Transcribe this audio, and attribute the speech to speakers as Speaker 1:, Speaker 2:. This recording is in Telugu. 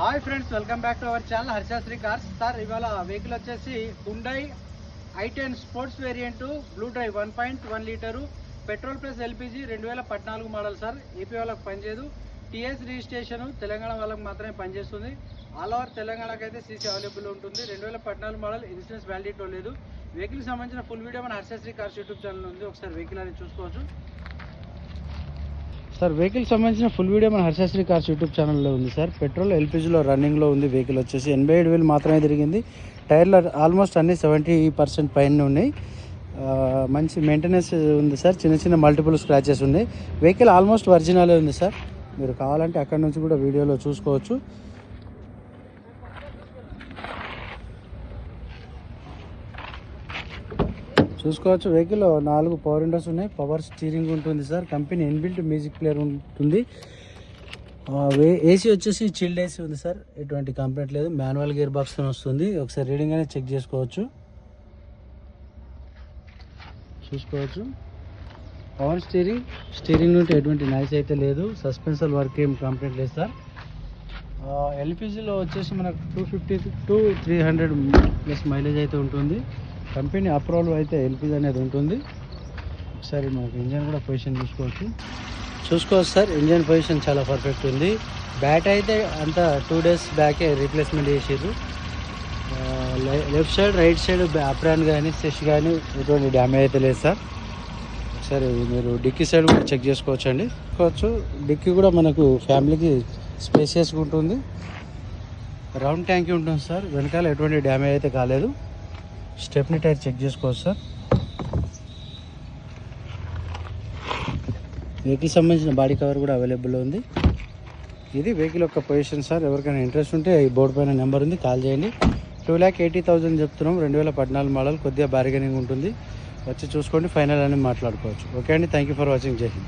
Speaker 1: Hi friends, welcome back to our channel Harsha Sri cars. Sir ఇవాళ వెహికల్ వచ్చేసి Hyundai i10 sports variant blue drive 1.1 litre petrol plus LPG 2014 model sir. AP వాళ్ళకి పనిచేయదు. టీఎస్ రిజిస్ట్రేషన్ తెలంగాణ వాళ్ళకి మాత్రమే పనిచేస్తుంది. ఆల్ ఓవర్ తెలంగాణకి అయితే సీసీ అవైలబుల్ ఉంటుంది. 2014 మోడల్, ఇన్సూరెన్స్ వ్యాలిడిటీ లేదు. వెహికల్కి సంబంధించిన ఫుల్ వీడియో మన హర్షాశ్రీ కార్స్ యూట్యూబ్ ఛానల్ ఉంది. ఒకసారి వెహికల్ అనేది చూసుకోవచ్చు సార్. వెహికల్ సంబంధించిన ఫుల్ వీడియో మన హర్షాశ్రీ కార్స్ యూట్యూబ్ ఛానల్లో ఉంది సార్. పెట్రోల్ ఎల్పిజిలో రన్నింగ్లో ఉంది. వెహికల్ వచ్చేసి 87,000 మాత్రమే తిరిగింది. టైర్లు ఆల్మోస్ట్ అన్ని 70% పైన ఉన్నాయి. మంచి మెయింటెనెన్స్ ఉంది సార్. చిన్న చిన్న మల్టిపుల్ స్క్రాచెస్ ఉన్నాయి. వెహికల్ ఆల్మోస్ట్ ఒరిజినలే ఉంది సార్. మీరు కావాలంటే అక్కడ నుంచి కూడా వీడియోలో చూసుకోవచ్చు. వెహికల్ 4 పవర్ విండోస్ ఉన్నాయి. పవర్ స్టీరింగ్ ఉంటుంది sir. Company inbuilt music player ఉంటుంది. ఏసీ వచ్చేసి చిల్డ్ ఏసీ ఉంది సార్. ఎటువంటి కంప్లైంట్ లేదు. మాన్యువల్ గేర్ బాక్స్తో వస్తుంది. ఒకసారి రీడింగ్ అనేది చెక్ చేసుకోవచ్చు. పవర్ స్టీరింగ్ నుండి ఎటువంటి నాయిస్ అయితే లేదు. సస్పెన్షన్ వర్క్ ఏం కంప్లైంట్ లేదు సార్. ఎల్పిజిలో వచ్చేసి మనకు 250 to 300 ప్లస్ మైలేజ్ అయితే ఉంటుంది. కంపెనీ అప్రూవల్ అయితే ఎల్పిజి అనేది ఉంటుంది. ఒకసారి మనకు ఇంజన్ కూడా పొజిషన్ చూసుకోవచ్చు సార్. ఇంజన్ పొజిషన్ చాలా పర్ఫెక్ట్ ఉంది. బ్యాట్ అయితే అంతా 2 days బ్యాకే రీప్లేస్మెంట్ చేసారు. Left side, right side apron కానీ సెష్ కానీ ఎటువంటి డ్యామేజ్ అయితే లేదు సార్. ఒకసారి మీరు డిక్కీ సైడ్ కూడా చెక్ చేసుకోవచ్చు. డిక్కీ కూడా మనకు ఫ్యామిలీకి స్పేసియస్గా ఉంటుంది. రౌండ్ ట్యాంక్ ఉంటుంది సార్. వెనకాల ఎటువంటి డ్యామేజ్ అయితే కాలేదు. స్టెప్నీ టైర్ చెక్ చేసుకోవచ్చు సార్. వెహికల్ సంబంధించిన బాడీ కవర్ కూడా అవైలబుల్ ఉంది. ఇది వెహికల్ యొక్క పొజిషన్ సార్. ఎవరికైనా ఇంట్రెస్ట్ ఉంటే ఈ బోర్డు పైన నెంబర్ ఉంది, కాల్ చేయండి. 2,80,000 చెప్తున్నాం. 2014 మోడల్. కొద్దిగా బార్గెనింగ్ ఉంటుంది. వచ్చి చూసుకోండి, ఫైనల్ అని మాట్లాడుకోవచ్చు. ఓకే అండి, థ్యాంక్ యూ ఫర్ వాచింగ్. జై హింద్.